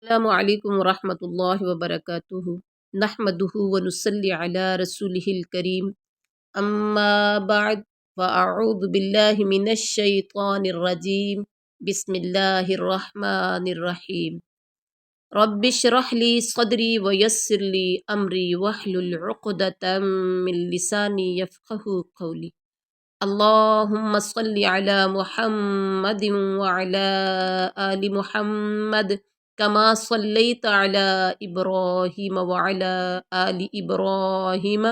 السلام علیکم ورحمۃ اللہ وبرکاتہ نحمدہ ونصلی علی رسولہ الکریم اما بعد فاعوذ باللہ من الشیطان الرجیم بسم اللہ الرحمن الرحیم رب اشرح لی صدری ویسر لی امری واحلل عقدۃ من لسانی یفقہوا قولی اللہم صل علی محمد وعلی آل محمد كما صليت على إبراهيم وعلى آل إبراهيم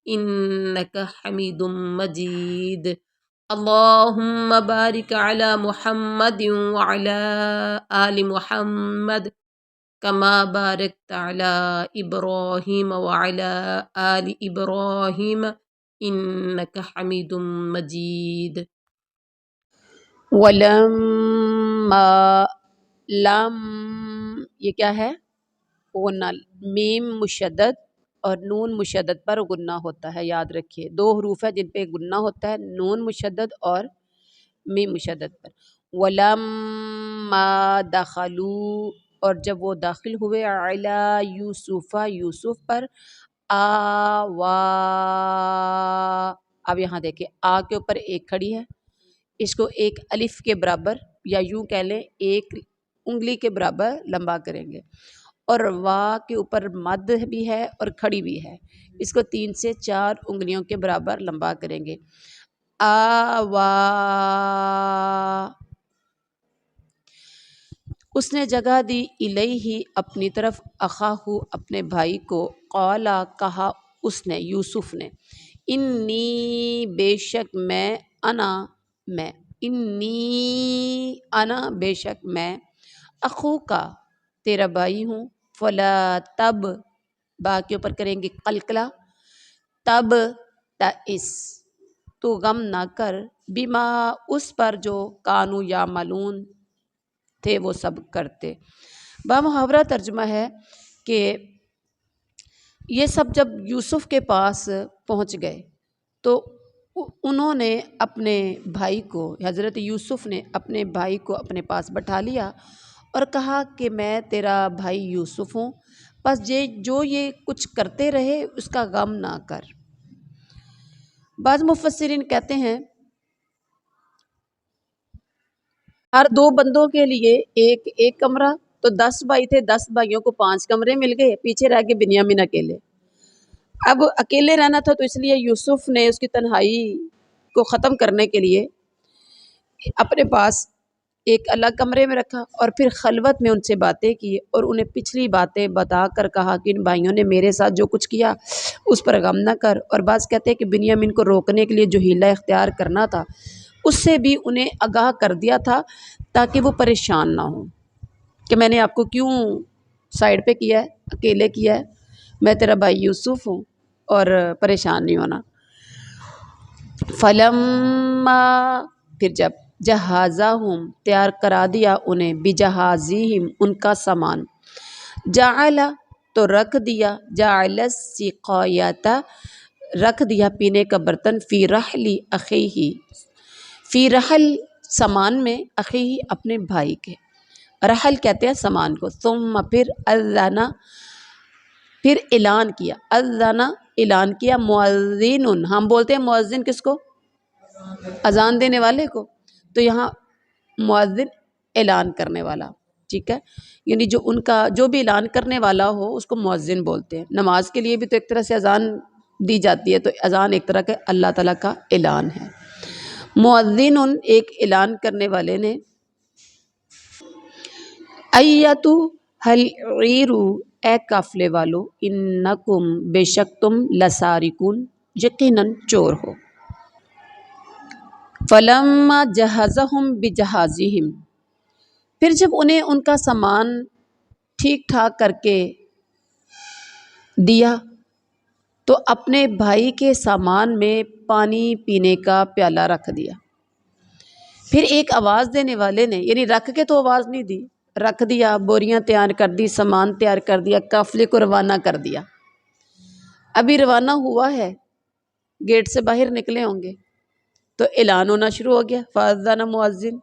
إنك حميد مجيد اللهم بارك على محمد وعلى آل محمد كما باركت على إبراهيم وعلى آل إبراهيم إنك حميد مجيد ولما لام یہ کیا ہے؟ غنہ، میم مشدد اور نون مشدد پر غنہ ہوتا ہے، یاد رکھیے دو حروف ہے جن پہ غنہ ہوتا ہے، نون مشدد اور میم مشدد پر۔ ولما دخلوا، اور جب وہ داخل ہوئے، علی یوسف، یوسف پر، آوا، اب یہاں دیکھیں آ کے اوپر ایک کھڑی ہے، اس کو ایک الف کے برابر یا یوں کہہ لیں ایک انگلی کے برابر لمبا کریں گے، اور وا کے اوپر مد بھی ہے اور کھڑی بھی ہے، اس کو 3 سے 4 انگلیوں کے برابر لمبا کریں گے۔ آوا، اس نے جگہ دی، الیہ اپنی طرف، اخاہو اپنے بھائی کو، قالا کہا اس نے، یوسف نے، انی بے شک میں، انا میں، انی انا بے شک میں، اخو کا تیرا بھائی ہوں، فلا تب، با کے اوپر کریں گے قلقلہ، تب تئس، تو غم نہ کر، بما اس پر جو کانو یعملون تھے وہ سب کرتے۔ بامحاورہ ترجمہ ہے کہ یہ سب جب یوسف کے پاس پہنچ گئے تو انہوں نے اپنے بھائی کو، حضرت یوسف نے اپنے بھائی کو اپنے پاس بٹھا لیا اور کہا کہ میں تیرا بھائی یوسف ہوں، بس جو یہ کچھ کرتے رہے اس کا غم نہ کر۔ بعض مفسرین کہتے ہیں ہر 2 بندوں کے لیے ایک کمرہ، تو 10 بھائی تھے، 10 بھائیوں کو 5 کمرے مل گئے، پیچھے رہ گئے بنیامین اکیلے۔ اب اکیلے رہنا تھا تو اس لیے یوسف نے اس کی تنہائی کو ختم کرنے کے لیے اپنے پاس ایک الگ کمرے میں رکھا اور پھر خلوت میں ان سے باتیں کی اور انہیں پچھلی باتیں بتا کر کہا کہ ان بھائیوں نے میرے ساتھ جو کچھ کیا اس پر غم نہ کر، اور بعض کہتے ہیں کہ بنیامین کو روکنے کے لیے جو حیلہ اختیار کرنا تھا اس سے بھی انہیں آگاہ کر دیا تھا تاکہ وہ پریشان نہ ہوں کہ میں نے آپ کو کیوں سائڈ پہ کیا ہے، اکیلے کیا ہے، میں تیرا بھائی یوسف ہوں اور پریشان نہیں ہونا۔ فلما، پھر جب، جہازہم تیار کرا دیا انہیں، بجہازہم ان کا سامان، جعل تو رکھ دیا، جعل السقایۃ رکھ دیا پینے کا برتن، فی رحل اخیہ، فی رحل سامان میں، اخیہ اپنے بھائی کے، رحل کہتے ہیں سامان کو، ثم پھر اذن پھر اعلان کیا، اذن اعلان کیا، مؤذن، ہم بولتے ہیں مؤذن کس کو؟ اذان دینے والے کو، تو یہاں مؤذن اعلان کرنے والا، ٹھیک ہے، یعنی جو ان کا جو بھی اعلان کرنے والا ہو اس کو مؤذن بولتے ہیں۔ نماز کے لیے بھی تو ایک طرح سے اذان دی جاتی ہے، تو اذان ایک طرح کا اللہ تعالیٰ کا اعلان ہے۔ مؤذن ایک اعلان کرنے والے نے، ایتھا العیر اے قافلے والو، انکم بے شک تم، لسارقون یقیناً چور ہو۔ فلما جہزہم بجہازہم، پھر جب انہیں ان کا سامان ٹھیک ٹھاک کر کے دیا تو اپنے بھائی کے سامان میں پانی پینے کا پیالہ رکھ دیا۔ پھر ایک آواز دینے والے نے، یعنی رکھ کے تو آواز نہیں دی، رکھ دیا، بوریاں تیار کر دی، سامان تیار کر دیا، قافلے کو روانہ کر دیا۔ ابھی روانہ ہوا ہے، گیٹ سے باہر نکلے ہوں گے تو اعلان ہونا شروع ہو گیا، فاذن مؤذن،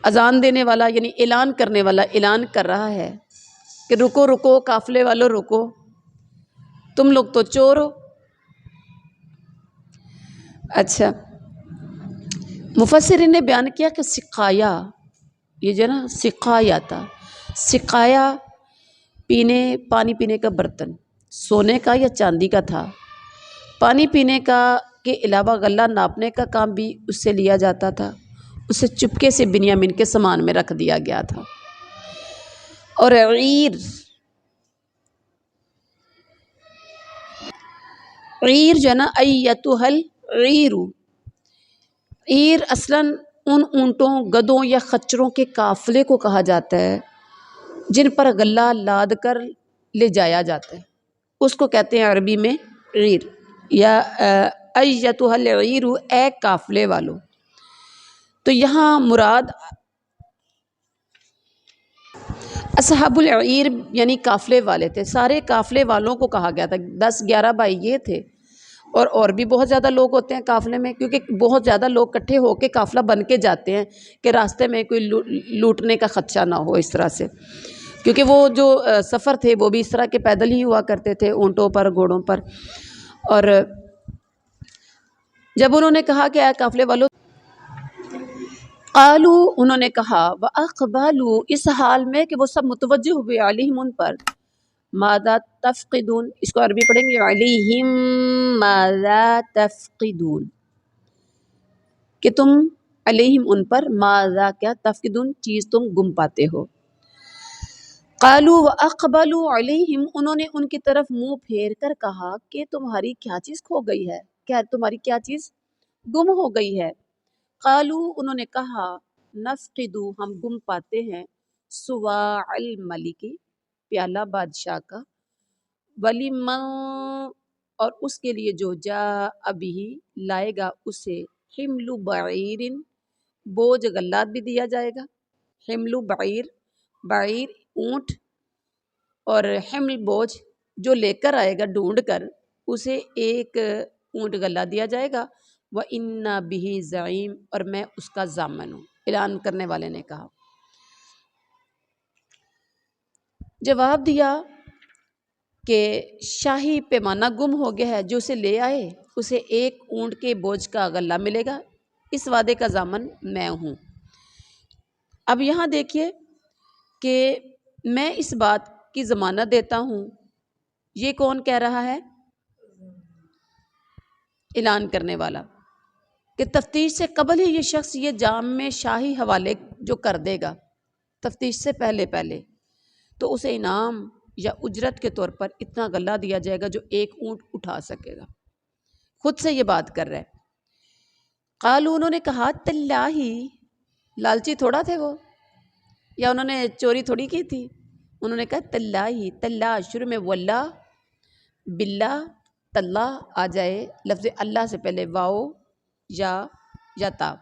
اذان دینے والا یعنی اعلان کرنے والا اعلان کر رہا ہے کہ رکو رکو قافلے والوں رکو، تم لوگ تو چور ہو۔ اچھا، مفسرین نے بیان کیا کہ سقایا، یہ جو نا سقایا تھا، سقایا پانی پینے کا برتن سونے کا یا چاندی کا تھا۔ پانی پینے کا کے علاوہ غلہ ناپنے کا کام بھی اس سے لیا جاتا تھا، اسے چپکے سے بنیامین کے سامان میں رکھ دیا گیا تھا۔ اور عیر جو ہے نا ایتھل عیر اصلاً ان اونٹوں، گدھوں یا خچروں کے قافلے کو کہا جاتا ہے جن پر غلہ لاد کر لے جایا جاتا ہے، اس کو کہتے ہیں عربی میں عیر، یا ایتھل عیر اے قافلے والو۔ تو یہاں مراد اصحاب العیر یعنی قافلے والے تھے، سارے قافلے والوں کو کہا گیا تھا۔ 10-11 بھائی یہ تھے، اور بھی بہت زیادہ لوگ ہوتے ہیں قافلے میں، کیونکہ بہت زیادہ لوگ اکٹھے ہو کے قافلہ بن کے جاتے ہیں کہ راستے میں کوئی لوٹنے کا خدشہ نہ ہو اس طرح سے، کیونکہ وہ جو سفر تھے وہ بھی اس طرح کے پیدل ہی ہوا کرتے تھے، اونٹوں پر، گھوڑوں پر۔ اور جب انہوں نے کہا کہ اے قافلے والوں، قالو انہوں نے کہا واقبلوا اس حال میں کہ وہ سب متوجہ ہوئے علیہم ان پر، ماذا تفقدون، اس کو عربی پڑھیں گے علیہم ماذا تفقدون، کہ تم علیہم ان پر ماذا کیا تفقدون چیز تم گم پاتے ہو۔ قالوا واقبلوا علیہم انہوں نے ان کی طرف منہ پھیر کر کہا کہ تمہاری کیا چیز کھو گئی ہے، کیا تمہاری کیا چیز گم ہو گئی ہے۔ قالوا انہوں نے کہا نفقد ہم گم پاتے ہیں سواع الملک پیالہ بادشاہ کا، ولمن اور اس کے لیے جو جاء بہ لائے گا اسے، حمل بعیر بوجھ غلات بھی دیا جائے گا، حمل بعیر بعیر اونٹ، اور حمل بوجھ جو لے کر آئے گا ڈھونڈ کر اسے ایک اونٹ غلہ دیا جائے گا، وَإِنَّ بِهِ زعیم اور میں اس کا ضامن ہوں، اعلان کرنے والے نے کہا۔ جواب دیا کہ شاہی پیمانہ گم ہو گیا ہے، جو اسے لے آئے اسے ایک اونٹ کے بوجھ کا غلہ ملے گا، اس وعدے کا ضامن میں ہوں۔ اب یہاں دیکھیے کہ میں اس بات کی ضمانت دیتا ہوں، یہ کون کہہ رہا ہے؟ اعلان کرنے والا، کہ تفتیش سے قبل ہی یہ شخص یہ جام میں شاہی حوالے جو کر دے گا تفتیش سے پہلے تو اسے انعام یا اجرت کے طور پر اتنا غلہ دیا جائے گا جو ایک اونٹ اٹھا سکے گا، خود سے یہ بات کر رہا ہے۔ قالو انہوں نے کہا تاللہ، لالچی تھوڑا تھے وہ، یا انہوں نے چوری تھوڑی کی تھی، انہوں نے کہا تاللہ، تاللہ شروع میں واللہ باللہ تاللہ آ جائے لفظ اللہ سے پہلے واو یا تا،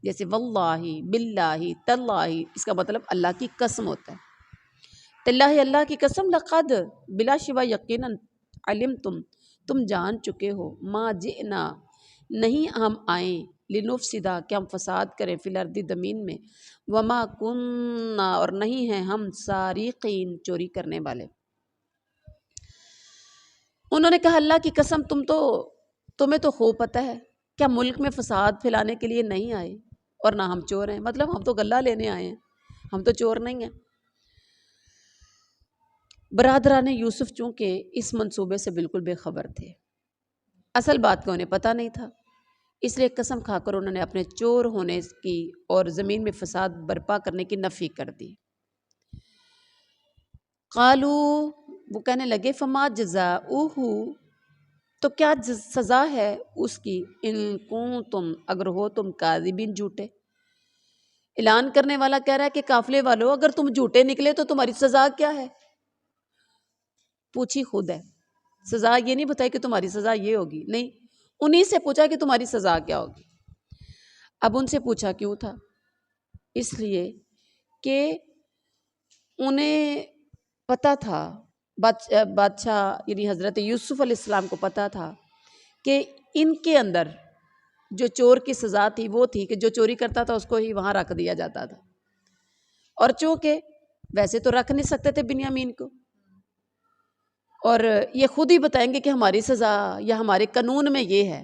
جیسے واللہ باللہ تاللہ، اس کا مطلب اللہ کی قسم ہوتا ہے۔ تاللہ اللہ کی قسم، لقد بلا شبہ یقیناً، علمتم تم جان چکے ہو، ما جئنا نہیں ہم آئیں، لنفسدا کہ ہم فساد کریں، فی الارض زمین میں، وما کننا اور نہیں ہیں ہم سارقین چوری کرنے والے۔ انہوں نے کہا اللہ کی قسم تمہیں تو خوب پتہ ہے، کیا ملک میں فساد پھیلانے کے لیے نہیں آئے، اور نہ ہم چور ہیں، مطلب ہم تو غلہ لینے آئے ہیں، ہم تو چور نہیں ہیں۔ برادران یوسف چونکہ اس منصوبے سے بالکل بے خبر تھے، اصل بات کا انہیں پتہ نہیں تھا، اس لیے قسم کھا کر انہوں نے اپنے چور ہونے کی اور زمین میں فساد برپا کرنے کی نفی کر دی۔ قالو وہ کہنے لگے فما جزاؤہ تو کیا سزا ہے اس کی، ان کنتم اگر ہو تم کاذبین جھوٹے۔ اعلان کرنے والا کہہ رہا ہے کہ قافلے والو اگر تم جھوٹے نکلے تو تمہاری سزا کیا ہے، پوچھی خود ہے، سزا یہ نہیں بتائی کہ تمہاری سزا یہ ہوگی، نہیں، انہی سے پوچھا کہ تمہاری سزا کیا ہوگی۔ اب ان سے پوچھا کیوں تھا؟ اس لیے کہ انہیں پتہ تھا، بادشاہ یعنی حضرت یوسف علیہ السلام کو پتہ تھا کہ ان کے اندر جو چور کی سزا تھی وہ تھی کہ جو چوری کرتا تھا اس کو ہی وہاں رکھ دیا جاتا تھا، اور چونکہ ویسے تو رکھ نہیں سکتے تھے بنیامین کو، اور یہ خود ہی بتائیں گے کہ ہماری سزا یا ہمارے قانون میں یہ ہے،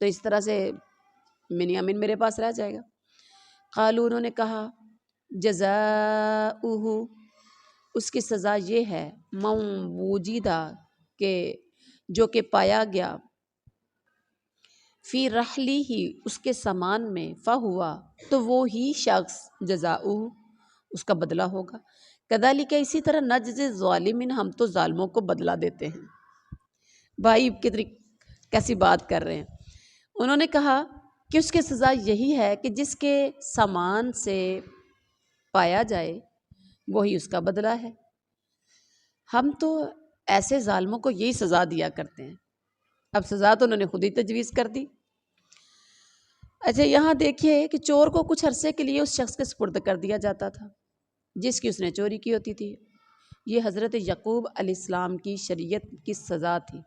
تو اس طرح سے بنیامین میرے پاس رہ جائے گا۔ قالو، انہوں نے کہا، جزاؤہ، اس کی سزا یہ ہے، من وجدہ، کہ جو کہ پایا گیا، فی رحلی ہی، اس کے سامان میں، فہوا، تو وہ ہی شخص، جزاؤہ، اس کا بدلہ ہوگا۔ کذالک، اسی طرح، نجزی الظالمین، ہم تو ظالموں کو بدلہ دیتے ہیں۔ بھائی کتنی کیسی بات کر رہے ہیں۔ انہوں نے کہا کہ اس کی سزا یہی ہے کہ جس کے سامان سے پایا جائے وہی اس کا بدلہ ہے۔ ہم تو ایسے ظالموں کو یہی سزا دیا کرتے ہیں۔ اب سزا تو انہوں نے خود ہی تجویز کر دی۔ اچھا، یہاں دیکھیے کہ چور کو کچھ عرصے کے لیے اس شخص کے سپرد کر دیا جاتا تھا جس کی اس نے چوری کی ہوتی تھی۔ یہ حضرت یعقوب علیہ السلام کی شریعت کی سزا تھی،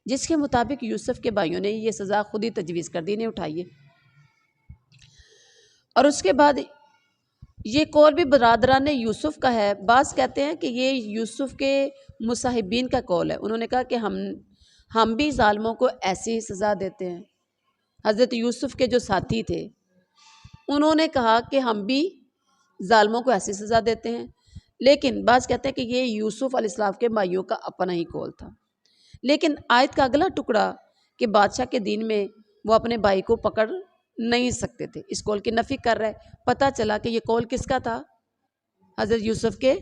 جس کے مطابق یوسف کے بھائیوں نے یہ سزا خود ہی تجویز کر دی، نہیں اٹھائیے۔ اور اس کے بعد یہ قول بھی برادران یوسف کا ہے۔ بعض کہتے ہیں کہ یہ یوسف کے مصاحبین کا قول ہے۔ انہوں نے کہا کہ ہم بھی ظالموں کو ایسی ہی سزا دیتے ہیں۔ حضرت یوسف کے جو ساتھی تھے انہوں نے کہا کہ ہم بھی ظالموں کو ایسی سزا دیتے ہیں، لیکن بعض کہتے ہیں کہ یہ یوسف علیہ السلام کے بھائیوں کا اپنا ہی قول تھا۔ لیکن آیت کا اگلا ٹکڑا کہ بادشاہ کے دین میں وہ اپنے بھائی کو پکڑ نہیں سکتے تھے، اس قول کی نفی کر رہے، پتہ چلا کہ یہ قول کس کا تھا؟ حضرت یوسف کے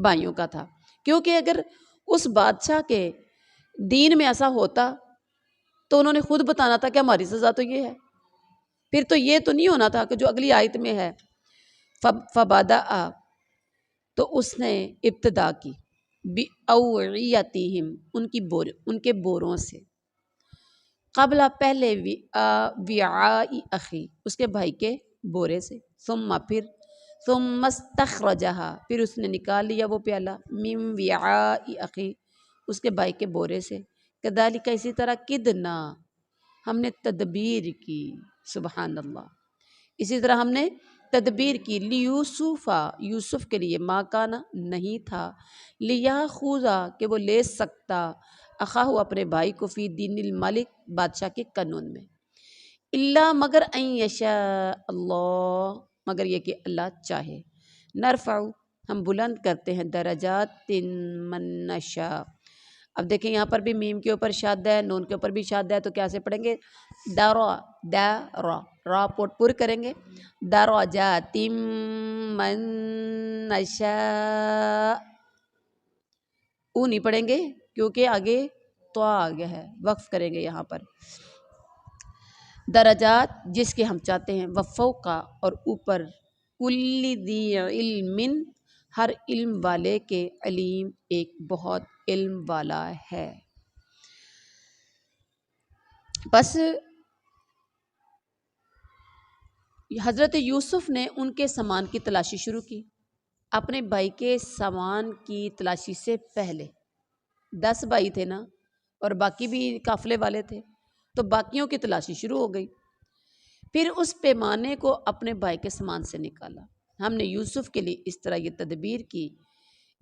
بھائیوں کا تھا، کیونکہ اگر اس بادشاہ کے دین میں ایسا ہوتا تو انہوں نے خود بتانا تھا کہ ہماری سزا تو یہ ہے، پھر تو یہ تو نہیں ہونا تھا کہ جو اگلی آیت میں ہے، فبادأ، تو اس نے ابتدا کی، بِأَوْعِيَتِهِمْ، ان کے بوروں سے، قبل، پہلے، وعاء اخی، اس کے بھائی کے بورے سے، ثم، پھر، ثم استخرجها، پھر اس نے نکال لیا وہ پیالہ، من وعاء اخی، اس کے بھائی کے بورے سے، کذالک، اسی طرح، کدنا، ہم نے تدبیر کی، سبحان اللہ، اسی طرح ہم نے تدبیر کی، لیوسفا، یوسف کے لیے، ما کانا، نہیں تھا، لیاخذا، کہ وہ لے سکتا، اخاہ، اپنے بھائی کو، فی دین الملک، بادشاہ کے قانون میں، الا، مگر، ان یشاء اللہ، مگر یہ کہ اللہ چاہے، نرفع، ہم بلند کرتے ہیں، درجات من نشاء۔ اب دیکھیں یہاں پر بھی میم کے اوپر شاد ہے، نون کے اوپر بھی شاد ہے، تو کیا سے پڑھیں گے؟ دارا، دارا، را پوٹ پر کریں گے، درجات من نشاء، او نہیں پڑھیں گے کیونکہ آگے تو آ گیا ہے، وقف کریں گے یہاں پر، درجات جس کے ہم چاہتے ہیں، وفوقا، اور اوپر، کل ذی علم، ہر علم والے کے، علیم، ایک بہت علم والا ہے۔ بس حضرت یوسف نے ان کے سامان کی تلاشی شروع کی، اپنے بھائی کے سامان کی تلاشی سے پہلے، 10 بھائی تھے نا، اور باقی بھی قافلے والے تھے، تو باقیوں کی تلاشی شروع ہو گئی۔ پھر اس پیمانے کو اپنے بھائی کے سامان سے نکالا۔ ہم نے یوسف کے لیے اس طرح یہ تدبیر کی،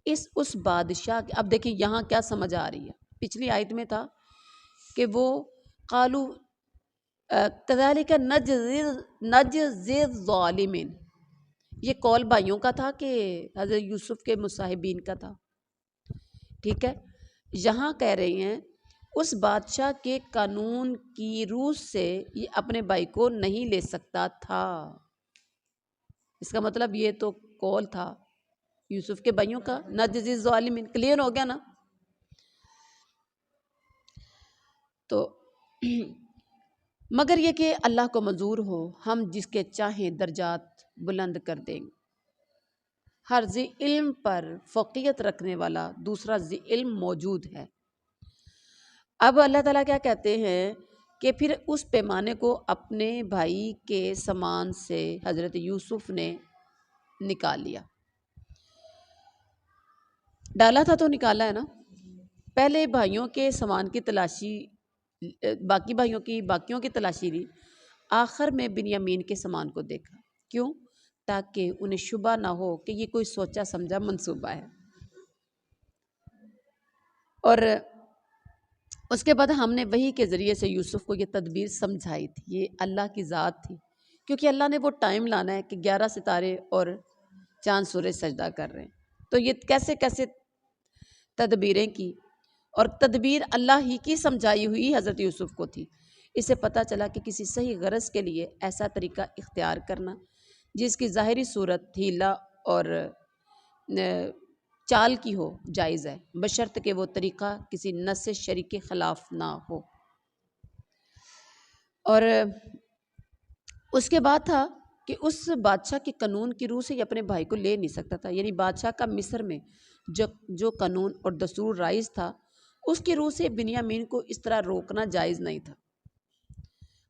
اس بادشاہ کے، اب دیکھیں یہاں کیا سمجھ آ رہی ہے، پچھلی آیت میں تھا کہ وہ قالو کذالک نجزی الظالمین، یہ قول بھائیوں کا تھا کہ حضرت یوسف کے مصاحبین کا تھا، ٹھیک ہے۔ یہاں کہہ رہی ہیں اس بادشاہ کے قانون کی روح سے یہ اپنے بھائی کو نہیں لے سکتا تھا، اس کا مطلب یہ تو قول تھا یوسف کے بھائیوں کا، نجزی الظالمین، کلیئر ہو گیا نا؟ تو مگر یہ کہ اللہ کو منظور ہو، ہم جس کے چاہیں درجات بلند کر دیں گے۔ ہر ذی علم پر فوقیت رکھنے والا دوسرا ذی علم موجود ہے۔ اب اللہ تعالیٰ کیا کہتے ہیں کہ پھر اس پیمانے کو اپنے بھائی کے سامان سے حضرت یوسف نے نکال لیا، ڈالا تھا تو نکالا ہے نا۔ پہلے بھائیوں کے سامان کی تلاشی، باقیوں کی تلاشی لی، آخر میں بنیامین کے سامان کو دیکھا، کیوں؟ تاکہ انہیں شبہ نہ ہو کہ یہ کوئی سوچا سمجھا منصوبہ ہے۔ اور اس کے بعد ہم نے وحی کے ذریعے سے یوسف کو یہ تدبیر سمجھائی تھی، یہ اللہ کی ذات تھی، کیونکہ اللہ نے وہ ٹائم لانا ہے کہ 11 ستارے اور چاند سورج سجدہ کر رہے ہیں، تو یہ کیسے کیسے تدبیریں کی، اور تدبیر اللہ ہی کی سمجھائی ہوئی حضرت یوسف کو تھی۔ اسے پتہ چلا کہ کسی صحیح غرض کے لیے ایسا طریقہ اختیار کرنا جس کی ظاہری صورت ہیلا اور چال کی ہو جائز ہے، بشرط کہ وہ طریقہ کسی نص شرعی کے خلاف نہ ہو۔ اور اس کے بعد تھا کہ اس بادشاہ کے قانون کی روح سے یہ اپنے بھائی کو لے نہیں سکتا تھا، یعنی بادشاہ کا مصر میں جو قانون اور دستور رائج تھا اس کی روح سے بنیامین کو اس طرح روکنا جائز نہیں تھا۔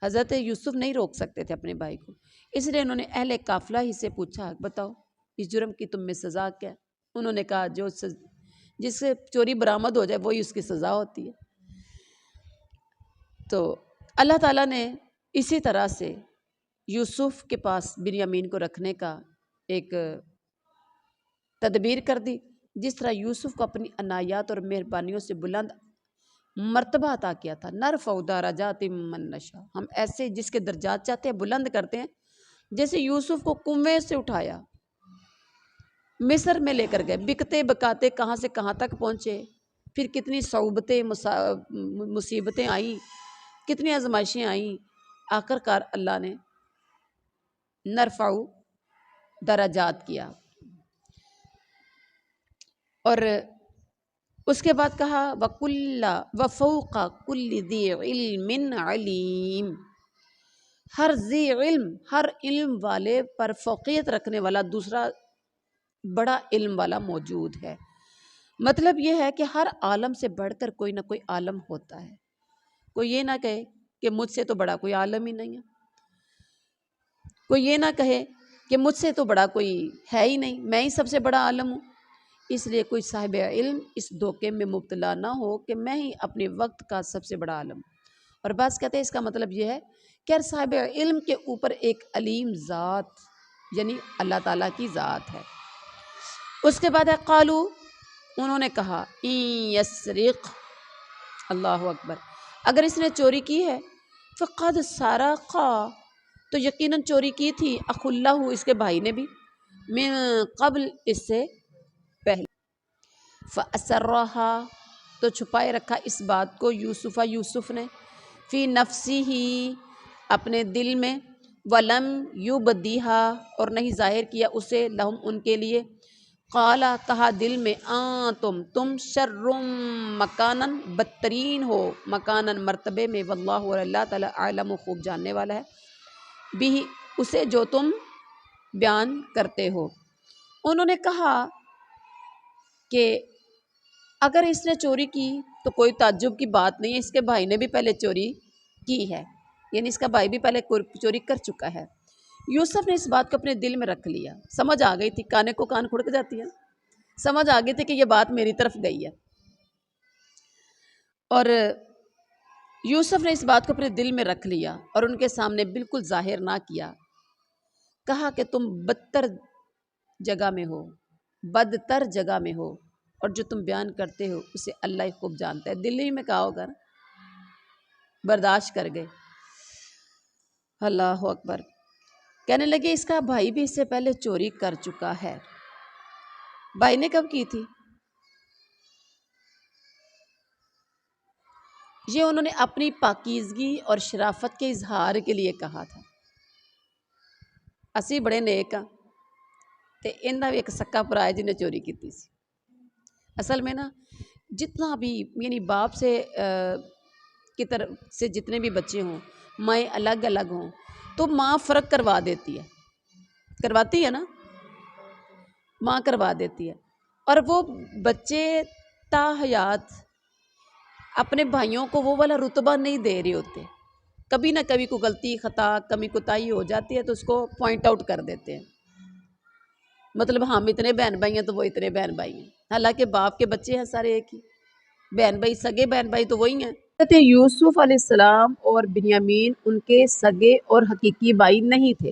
حضرت یوسف نہیں روک سکتے تھے اپنے بھائی کو، اس لیے انہوں نے اہل قافلہ ہی سے پوچھا، بتاؤ اس جرم کی تم میں سزا کیا ہے؟ انہوں نے کہا جس سے چوری برآمد ہو جائے وہی اس کی سزا ہوتی ہے۔ تو اللہ تعالیٰ نے اسی طرح سے یوسف کے پاس بنیامین کو رکھنے کا ایک تدبیر کر دی، جس طرح یوسف کو اپنی عنایات اور مہربانیوں سے بلند مرتبہ عطا کیا تھا۔ نرفع درجات من نشاء، ہم ایسے جس کے درجات چاہتے ہیں بلند کرتے ہیں، جیسے یوسف کو کنویں سے اٹھایا، مصر میں لے کر گئے، بکتے بکاتے کہاں سے کہاں تک پہنچے، پھر کتنی صعوبتیں مصیبتیں آئیں، کتنی آزمائشیں آئیں، آخر کار اللہ نے نرفع درجات کیا۔ اور اس کے بعد کہا وَفَوْقَ كُلِّ ذِي عِلْمٍ عَلِيمٍ، ہر ذی علم، ہر علم والے پر فوقیت رکھنے والا دوسرا بڑا علم والا موجود ہے۔ مطلب یہ ہے کہ ہر عالم سے بڑھ کر کوئی نہ کوئی عالم ہوتا ہے، کوئی یہ نہ کہے کہ مجھ سے تو بڑا کوئی عالم ہی نہیں ہے، کوئی یہ نہ کہے کہ مجھ سے تو بڑا کوئی ہے ہی نہیں، میں ہی سب سے بڑا عالم ہوں۔ اس لیے کوئی صاحب علم اس دھوکے میں مبتلا نہ ہو کہ میں ہی اپنے وقت کا سب سے بڑا عالم۔ اور بعض کہتے ہیں اس کا مطلب یہ ہے کہ ہر صاحب علم کے اوپر ایک علیم ذات یعنی اللہ تعالیٰ کی ذات ہے۔ اس کے بعد قالو، انہوں نے کہا ان یسرق، اللہ اکبر، اگر اس نے چوری کی ہے، فقد سرق، تو یقیناً چوری کی تھی، اخ اللہ، اس کے بھائی نے بھی، من قبل، اس سے پہلے، فَأَسَرَّهَا، تو چھپائے رکھا اس بات کو یوسف نے، فی نفسہ، اپنے دل میں، وَلَمْ يُبْدِهَا، اور نہیں ظاہر کیا اسے، لہم، ان کے لیے، قالا، کہا دل میں، تم شر مکانن، بدترین ہو، مکانن، مرتبے میں، واللہ، اور اللہ تعالیٰ، عالم، خوب جاننے والا ہے، بھی، اسے جو تم بیان کرتے ہو۔ انہوں نے کہا کہ اگر اس نے چوری کی تو کوئی تعجب کی بات نہیں ہے، اس کے بھائی نے بھی پہلے چوری کی ہے، یعنی اس کا بھائی بھی پہلے چوری کر چکا ہے۔ یوسف نے اس بات کو اپنے دل میں رکھ لیا، سمجھ آ گئی تھی، کانے کو کان کھڑک جاتی ہے، سمجھ آ گئی تھی کہ یہ بات میری طرف گئی ہے۔ اور یوسف نے اس بات کو اپنے دل میں رکھ لیا اور ان کے سامنے بالکل ظاہر نہ کیا، کہا کہ تم بدتر جگہ میں ہو، بدتر جگہ میں ہو، اور جو تم بیان کرتے ہو اسے اللہ ہی خوب جانتا ہے۔ دلی میں کہا ہوگا، برداشت کر گئے۔ اللہ اکبر، کہنے لگے اس کا بھائی بھی اس سے پہلے چوری کر چکا ہے۔ بھائی نے کب کی تھی؟ یہ انہوں نے اپنی پاکیزگی اور شرافت کے اظہار کے لیے کہا تھا۔ اسی بڑے نیک ہاں تے انہاں بھی ایک سکا پرا ہے جنہیں چوری کی تھی۔ اصل میں نا جتنا بھی یعنی باپ سے کی طرف سے جتنے بھی بچے ہوں، مائیں الگ الگ ہوں تو ماں فرق کروا دیتی ہے، کرواتی ہے نا، ماں کروا دیتی ہے، اور وہ بچے تا حیات اپنے بھائیوں کو وہ والا رتبہ نہیں دے رہے ہوتے، کبھی نہ کبھی کوئی غلطی خطا کمی کوتاہی ہو جاتی ہے تو اس کو پوائنٹ آؤٹ کر دیتے ہیں، مطلب ہم اتنے بہن بھائی ہیں تو وہ اتنے بہن بھائی ہیں، حالانکہ باپ کے بچے ہیں سارے ایک ہی، بہن بھائی سگے بہن بھائی تو وہی ہیں۔ حضرت یوسف علیہ السلام اور بنیامین ان کے سگے اور حقیقی بھائی نہیں تھے،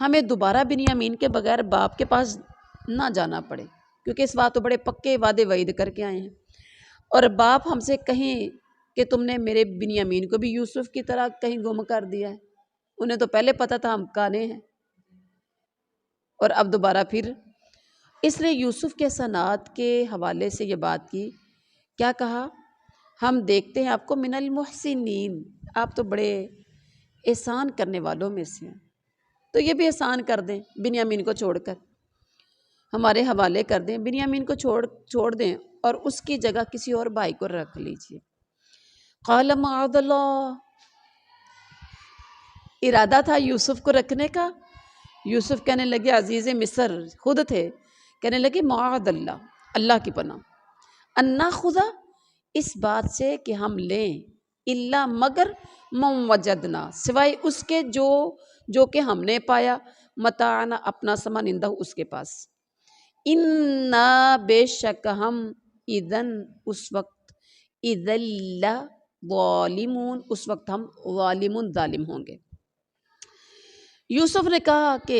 ہمیں دوبارہ بنیامین کے بغیر باپ کے پاس نہ جانا پڑے، کیونکہ اس بات تو بڑے پکے وعدے وعید کر کے آئے ہیں۔ اور باپ ہم سے کہیں کہ تم نے میرے بنیامین کو بھی یوسف کی طرح کہیں گم کر دیا ہے، انہیں تو پہلے پتہ تھا ہم کانے ہیں، اور اب دوبارہ پھر اس لیے یوسف کے احسانات کے حوالے سے یہ بات کی، کیا کہا؟ ہم دیکھتے ہیں آپ کو من المحسنین، آپ تو بڑے احسان کرنے والوں میں سے ہیں، تو یہ بھی احسان کر دیں، بنیامین کو چھوڑ کر ہمارے حوالے کر دیں، بنیامین کو چھوڑ دیں اور اس کی جگہ کسی اور بھائی کو رکھ لیجیے۔ قال معاذ اللہ، ارادہ تھا یوسف کو رکھنے کا، یوسف کہنے لگے، عزیز مصر خود تھے، کہنے لگے معاذ اللہ، اللہ کی پناہ، ان ناخذ، اس بات سے کہ ہم لیں، الا مگر من وجدنا، سوائے اس کے جو کہ ہم نے پایا، متاعنا اپنا سامان، عنده اس کے پاس، انا بے شک ہم، اذن اس وقت، اذن ظالمون اس وقت ہم ظالمون ظالم ہوں گے۔ یوسف نے کہا کہ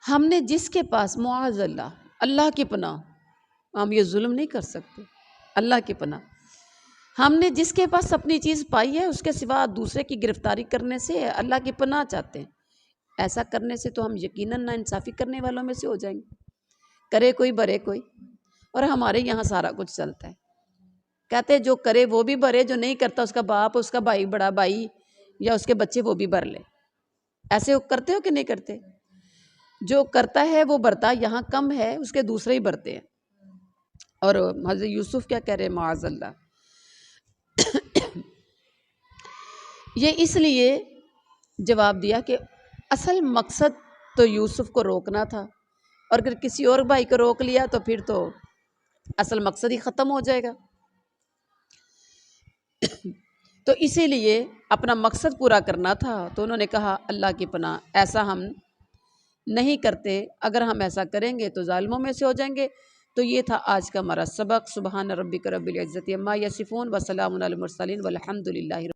ہم نے جس کے پاس، معاذ اللہ، اللہ کی پناہ، ہم یہ ظلم نہیں کر سکتے، اللہ کی پناہ، ہم نے جس کے پاس اپنی چیز پائی ہے اس کے سوا دوسرے کی گرفتاری کرنے سے اللہ کی پناہ چاہتے ہیں، ایسا کرنے سے تو ہم یقیناً ناانصافی کرنے والوں میں سے ہو جائیں گے، کرے کوئی برے کوئی، اور ہمارے یہاں سارا کچھ چلتا ہے، کہتے جو کرے وہ بھی برے، جو نہیں کرتا اس کا باپ، اس کا بھائی، بڑا بھائی یا اس کے بچے وہ بھی بر لے، ایسے کرتے ہو کہ نہیں کرتے؟ جو کرتا ہے وہ برتا یہاں کم ہے، اس کے دوسرے ہی برتے ہیں۔ اور حضرت یوسف کیا کہہ رہے ہیں؟ معاذ اللہ، یہ اس لیے جواب دیا کہ اصل مقصد تو یوسف کو روکنا تھا، اور اگر کسی اور بھائی کو روک لیا تو پھر تو اصل مقصد ہی ختم ہو جائے گا، تو اسی لیے اپنا مقصد پورا کرنا تھا، تو انہوں نے کہا اللہ کی پناہ ایسا ہم نہیں کرتے، اگر ہم ایسا کریں گے تو ظالموں میں سے ہو جائیں گے۔ تو یہ تھا آج کا ہمارا سبق۔ سبحان ربک رب العزت عما یصفون وسلام علی المرسلین والحمد للہ۔